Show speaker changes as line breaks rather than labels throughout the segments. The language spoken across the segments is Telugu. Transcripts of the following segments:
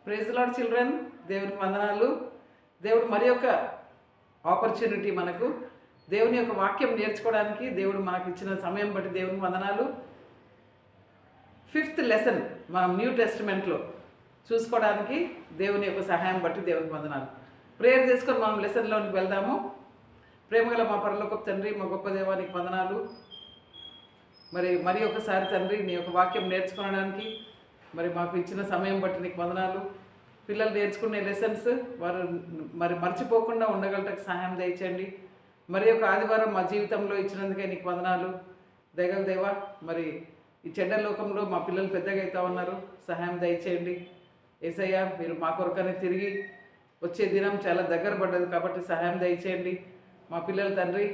ప్రైజ్ లార్డ్ చిల్డ్రన్, దేవునికి వందనాలు. దేవుడు మరి యొక్క ఆపర్చునిటీ మనకు దేవుని యొక్క వాక్యం నేర్చుకోవడానికి దేవుడు మనకు ఇచ్చిన సమయం బట్టి దేవునికి వందనాలు. 5th లెసన్ మనం న్యూ టెస్టిమెంట్లో చూసుకోవడానికి దేవుని యొక్క సహాయం బట్టి దేవునికి వందనాలు. ప్రేయర్ చేసుకొని మనం లెసన్లోనికి వెళ్దాము. ప్రేమగల మా పరలోకపు తండ్రి, మా గొప్ప దేవానికి వందనాలు. మరి ఒకసారి తండ్రి నీ యొక్క వాక్యం నేర్చుకోవడానికి మాకు ఇచ్చిన సమయం బట్టి నీకు వందనాలు. పిల్లలు నేర్చుకునే లెసన్స్ వారు మర్చిపోకుండా ఉండగలటకు సహాయం దయచేయండి. మరి ఒక ఆదివారం మా జీవితంలో ఇచ్చినందుకే నీకు వందనాలు. దయగల దేవా, ఈ చెడ్డ లోకంలో మా పిల్లలు పెద్దగా అవుతా ఉన్నారు, సహాయం దయచేయండి. యేసయ్య, మీరు మా కొరకనే తిరిగి వచ్చే దినం చాలా దగ్గర పడ్డది కాబట్టి సహాయం దయచేయండి. మా పిల్లలు తండ్రి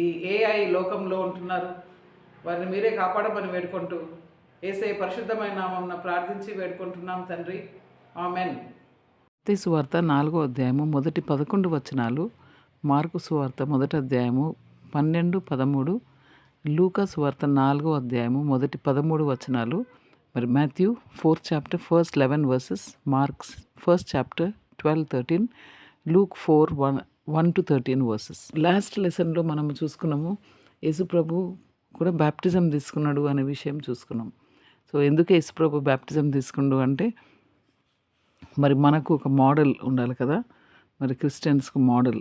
ఈ ఏఐ లోకంలో ఉంటున్నారు, వారిని మీరే కాపాడమని వేడుకుంటూ యేసయ్య పరిశుద్ధమైన నామమున ప్రార్థించి వేడుకుంటున్నాం తండ్రి, ఆమెన్.
మత్తయి సువార్త 4వ అధ్యాయము మొదటి 11 వచనాలు, మార్కు సువార్త 1వ అధ్యాయము 12, 13, లూకా సువార్త 4వ అధ్యాయము మొదటి 13 వచనాలు, Matthew 4th chapter first 11 verses, Mark's 1st chapter 12, 13, Luke 4 1 to 13 verses. Last లెసన్లో మనం చూసుకున్నాము యేసుప్రభు కూడా బ్యాప్టిజం తీసుకున్నాడు అనే విషయం చూసుకున్నాం. సో ఎందుకు యేసుప్రభు బ్యాప్టిజం తీసుకున్నాడు అంటే మనకు ఒక మోడల్ ఉండాలి కదా, క్రిస్టియన్స్కి మోడల్.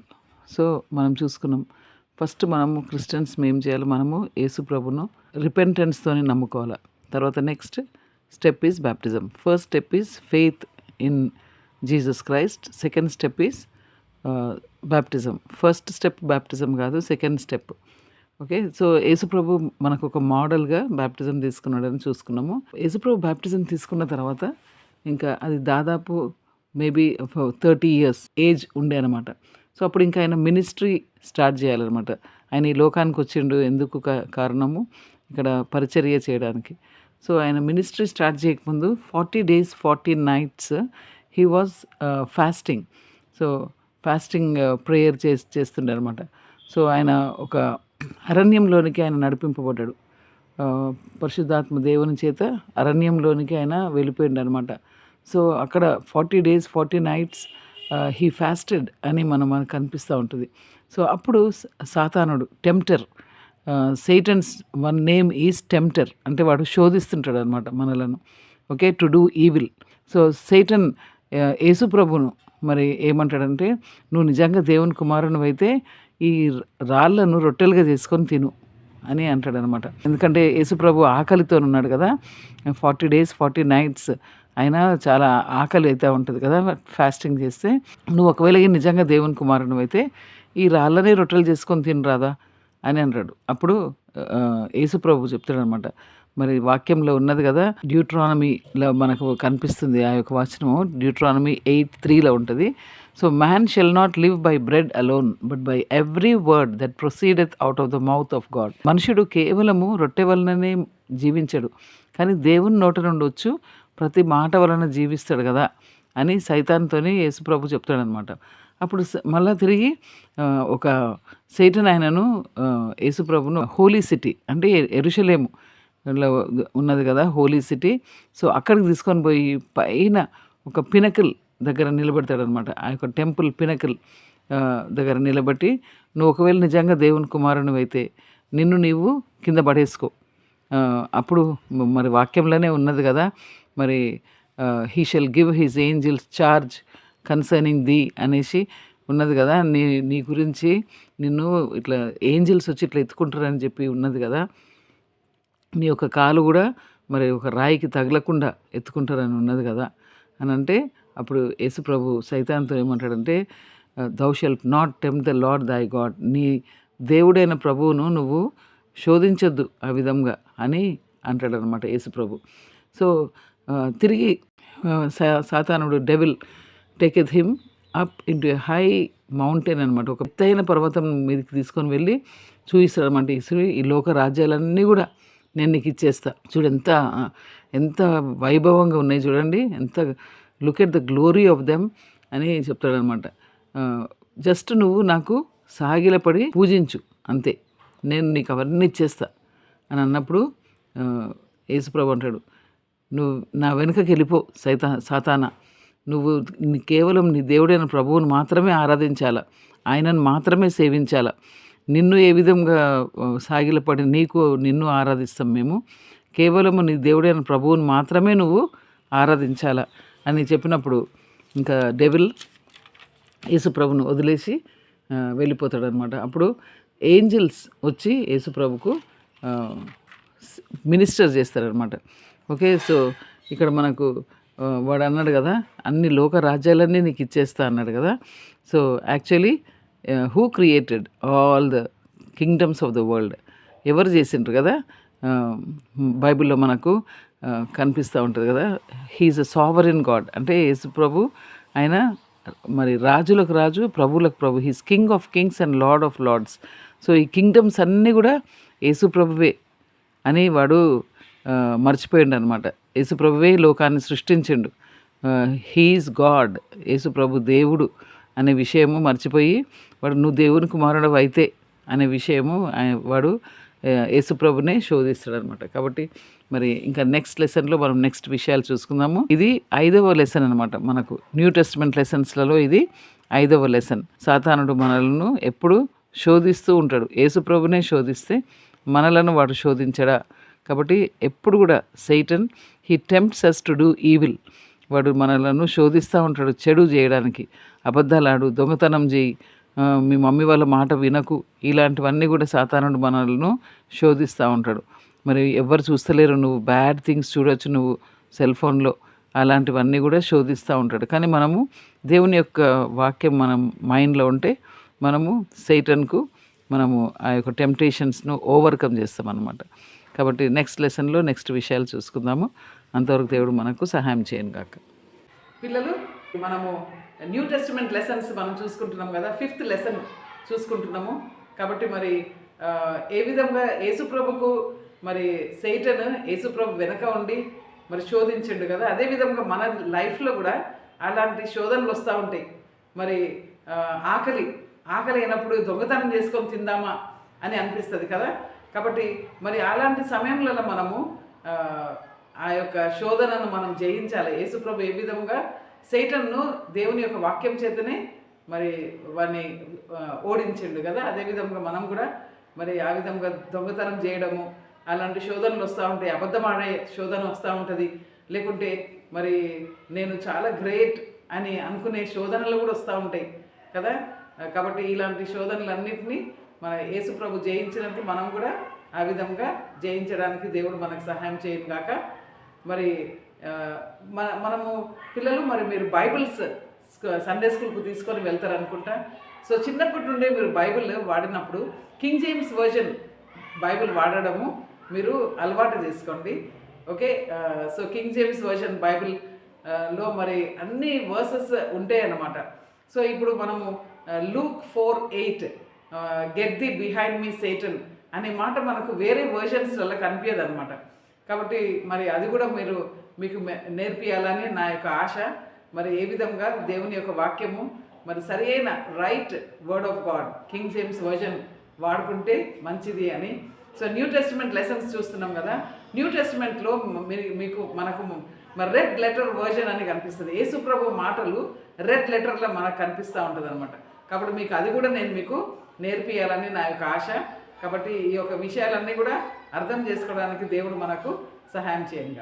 సో మనం చూసుకున్నాం, ఫస్ట్ మనము క్రిస్టియన్స్ ఏం చేయాలి, మనము యేసుప్రభును రిపెంటెన్స్తోని నమ్ముకోవాలి. తర్వాత next step is baptism. First step is faith in Jesus Christ, second step is baptism. First step baptism కాదు, సెకండ్ స్టెప్. ఓకే, సో యేసుప్రభు మనకు ఒక మోడల్గా బ్యాప్టిజం తీసుకున్నాడని చూసుకున్నాము. యేసుప్రభు బ్యాప్టిజం తీసుకున్న తర్వాత ఇంకా అది దాదాపు మేబీ 30 years ఏజ్ ఉండే అనమాట. సో అప్పుడు ఇంకా ఆయన మినిస్ట్రీ స్టార్ట్ చేయాలన్నమాట. ఆయన ఈ లోకానికి వచ్చిండు ఎందుకు కారణము ఇక్కడ పరిచర్య చేయడానికి. సో ఆయన మినిస్ట్రీ స్టార్ట్ చేయకముందు 40 days 40 nights he was fasting. So fasting prayer చేస్తుండే అనమాట. సో ఆయన ఒక అరణ్యంలోనికి ఆయన నడిపింపబడ్డాడు. పరిశుద్ధాత్మ దేవుని చేత అరణ్యంలోనికి ఆయన వెళ్ళిపోయిండు అనమాట. సో అక్కడ 40 days 40 nights హీ ఫాస్టెడ్ అని మనకు కనిపిస్తూ ఉంటుంది. సో అప్పుడు సాతానుడు, tempter, Satan's one name is tempter, అంటే వాడు శోధిస్తుంటాడు అనమాట మనలను, okay, to do evil. So Satan యేసుప్రభును ఏమంటాడంటే, నువ్వు నిజంగా దేవుని కుమారుని అయితే ఈ రాళ్లను రొట్టెలుగా చేసుకొని తిను అని అంటాడనమాట. ఎందుకంటే యేసుప్రభు ఆకలితో ఉన్నాడు కదా, 40 days 40 nights అయినా చాలా ఆకలి అయితే ఉంటుంది కదా ఫాస్టింగ్ చేస్తే. నువ్వు ఒకవేళ నిజంగా దేవుని కుమారుడు అయితే ఈ రాళ్ళనే రొట్టెలు చేసుకొని తినరాదా అని అన్నాడు. అప్పుడు యేసుప్రభు చెప్తాడనమాట, వాక్యంలో ఉన్నది కదా, డ్యూట్రానమీలో మనకు కనిపిస్తుంది ఆ యొక్క వచనము. డ్యూట్రానమీ 8:3లో ఉంటుంది. So man shall not live by bread alone but by every word that proceedeth out of the mouth of God. మనుషుడు కేవలము రొట్టె వలననే జీవించడు, కానీ దేవుని నోట నుండి వచ్చు ప్రతి మాట వలన జీవిస్తాడు కదా అని సైతాన్తోని యేసుప్రభు చెప్తాడనమాట. అప్పుడు మళ్ళీ తిరిగి ఒక సేటన్ ఆయనను యేసుప్రభును హోలీ సిటీ అంటే యెరూషలేము ఉన్నది కదా హోలీ సిటీ, సో అక్కడికి తీసుకొని పోయి పైన ఒక పినకిల్ దగ్గర నిలబెడతాడనమాట. ఆ యొక్క టెంపుల్ పినకిల్ దగ్గర నిలబెట్టి, నువ్వు ఒకవేళ నిజంగా దేవుని కుమారుని అయితే నిన్ను నీవు కింద పడేసుకో. అప్పుడు వాక్యంలోనే ఉన్నది కదా, he shall give his angels charge concerning the అనేసి ఉన్నది కదా, నీ గురించి నిన్ను ఇట్లా ఏంజిల్స్ వచ్చి ఇట్లా ఎత్తుకుంటారని చెప్పి ఉన్నది కదా, నీ యొక్క కాలు కూడా ఒక రాయికి తగలకుండా ఎత్తుకుంటారని ఉన్నది కదా అని అంటే, అప్పుడు యేసుప్రభు సైతాన్తో ఏమంటాడంటే, thou shalt not tempt the Lord thy God, నీ దేవుడైన ప్రభువును నువ్వు శోధించొద్దు ఆ విధంగా అని అంటాడనమాట యేసుప్రభు. సో తిరిగి సాతానుడు devil taketh him up into a high mountain అనమాట. ఒక ఎత్తైన పర్వతం మీదకి తీసుకొని వెళ్ళి చూపిస్తాడు అనమాట, ఈ లోక రాజ్యాలన్నీ కూడా నేను నీకు ఇచ్చేస్తా, చూడు ఎంత వైభవంగా ఉన్నాయి చూడండి, ఎంత look at the glory of them అని చెప్తాడనమాట. జస్ట్ నువ్వు నాకు సాగిలపడి పూజించు అంతే, నేను నీకు అవన్నీ ఇచ్చేస్తా అని అన్నప్పుడు యేసుప్రభు అంటాడు, నువ్వు నా వెనుకకి వెళ్ళిపో సాతానా, నువ్వు కేవలం నీ దేవుడైన ప్రభువుని మాత్రమే ఆరాధించాలా, ఆయనను మాత్రమే సేవించాలా, నిన్ను ఏ విధంగా సాగిలపడి నిన్ను ఆరాధిస్తాం మేము, కేవలము నీ దేవుడైన ప్రభువుని మాత్రమే నువ్వు ఆరాధించాలా అని చెప్పినప్పుడు ఇంకా డెవిల్ యేసుప్రభును వదిలేసి వెళ్ళిపోతాడనమాట. అప్పుడు ఏంజిల్స్ వచ్చి యేసుప్రభుకు మినిస్టర్ చేస్తారనమాట. ఓకే, సో ఇక్కడ మనకు వాడు అన్నాడు కదా, అన్ని లోక రాజ్యాలన్నీ నీకు ఇచ్చేస్తా అన్నాడు కదా. So actually who created all the kingdoms of the world, ఎవరు చేసిండ్రు కదా, బైబిల్లో మనకు కనిపిస్తూ ఉంటుంది కదా. హీఈస్ అ సావరిన్ గాడ్, అంటే యేసు ప్రభు ఆయన మరి రాజులకు రాజు, ప్రభువులకు ప్రభు, he's king of kings and lord of lords. So ఈ కింగ్డమ్స్ అన్నీ కూడా యేసు ప్రభువే అని వాడు మర్చిపోయిండు అనమాట. యేసు ప్రభువే లోకాన్ని సృష్టించిండు, హీఈస్ గాడ్, యేసు ప్రభు దేవుడు అనే విషయము మర్చిపోయి వాడు నువ్వు దేవుని కుమారుడు అయితే అనే విషయము వాడు యేసుప్రభునే శోధిస్తాడనమాట. కాబట్టి మరి ఇంకా నెక్స్ట్ లెసన్లో మనం నెక్స్ట్ విషయాలు చూసుకుందాము. ఇది 5వ లెసన్ అనమాట. మనకు న్యూ టెస్ట్మెంట్ లెసన్స్లలో ఇది 5వ లెసన్. సాతానుడు మనలను ఎప్పుడు శోధిస్తూ ఉంటాడు. యేసుప్రభునే శోధిస్తే మనలను వాడు శోధించడా. కాబట్టి ఎప్పుడు కూడా Satan he tempts us to do evil, వాడు మనలను శోధిస్తూ ఉంటాడు చెడు చేయడానికి. అబద్ధాలాడు, దొంగతనం చేయి, మీ మమ్మీ వాళ్ళ మాట వినకు, ఇలాంటివన్నీ కూడా సాతానుడు మనలను శోధిస్తూ ఉంటాడు. మరి ఎవరు చూస్తలేరు, నువ్వు బ్యాడ్ థింగ్స్ చూడొచ్చు నువ్వు సెల్ ఫోన్లో, అలాంటివన్నీ కూడా శోధిస్తూ ఉంటాడు. కానీ మనము దేవుని యొక్క వాక్యం మనం మైండ్లో ఉంటే మనము సైటన్కు మనము ఆ యొక్క టెంప్టేషన్స్ను ఓవర్కమ్ చేస్తామన్నమాట. కాబట్టి నెక్స్ట్ లెసన్లో నెక్స్ట్ విషయాలు చూసుకుందాము. అంతవరకు దేవుడు మనకు సహాయం చేయను గాక.
పిల్లలు, మనము న్యూ టెస్టిమెంట్ లెసన్స్ మనం చూసుకుంటున్నాం కదా, 5th లెసన్ చూసుకుంటున్నాము. కాబట్టి మరి ఏ విధంగా యేసుప్రభుకు మరి సైటన్ యేసుప్రభు వెనక ఉండి మరి శోధించిండు కదా, అదేవిధంగా మన లైఫ్లో కూడా అలాంటి శోధనలు వస్తూ ఉంటాయి. మరి ఆకలి అయినప్పుడు దొంగతనం చేసుకొని తిందామా అని అనిపిస్తుంది కదా. కాబట్టి మరి అలాంటి సమయంలో మనము ఆ యొక్క శోధనను మనం జయించాలి. యేసుప్రభు ఏ విధంగా సైటన్ను దేవుని యొక్క వాక్యం చేతనే మరి వాడిని ఓడించిండు కదా, అదేవిధంగా మనం కూడా మరి ఆ విధంగా దొంగతనం చేయడము, అలాంటి శోధనలు వస్తూ ఉంటాయి. అబద్ధం ఆడే శోధన వస్తూ ఉంటుంది, లేకుంటే మరి నేను చాలా గ్రేట్ అని అనుకునే శోధనలు కూడా వస్తూ ఉంటాయి కదా. కాబట్టి ఇలాంటి శోధనలన్నింటినీ మన యేసుప్రభు జయించినట్టు మనం కూడా ఆ విధంగా జయించడానికి దేవుడు మనకు సహాయం చేయను కాక. మరి మనము పిల్లలు, మరి మీరు బైబిల్స్ సండే స్కూల్కు తీసుకొని వెళ్తారనుకుంటా. సో చిన్నప్పటి నుండే మీరు బైబిల్ వాడినప్పుడు కింగ్ జేమ్స్ వర్జన్ బైబిల్ వాడడము మీరు అలవాటు చేసుకోండి. Okay, so king James version బైబిల్లో మరి అన్ని వర్సెస్ ఉంటాయి అన్నమాట. సో ఇప్పుడు మనము Luke 4:8 get the behind me Satan అనే మాట మనకు వేరే వర్షన్స్లలో కనిపించదు అనమాట. కాబట్టి మరి అది కూడా మీకు నేర్పియాలని నా యొక్క ఆశ. మరి ఏ విధంగా దేవుని యొక్క వాక్యము మరి సరైన right word of God king James version వాడుకుంటే మంచిది అని. సో న్యూ టెస్టిమెంట్ లెసన్స్ చూస్తున్నాం కదా. న్యూ టెస్టిమెంట్లో మనకు మరి రెడ్ లెటర్ వర్జన్ అని కనిపిస్తుంది. యేసుప్రభు మాటలు రెడ్ లెటర్లో మనకు కనిపిస్తూ ఉంటుంది అనమాట. కాబట్టి మీకు అది కూడా నేను మీకు నేర్పియాలని నా యొక్క ఆశ. కాబట్టి ఈ యొక్క విషయాలన్నీ కూడా అర్థం చేసుకోవడానికి దేవుడు మనకు సహాయం చేయండి.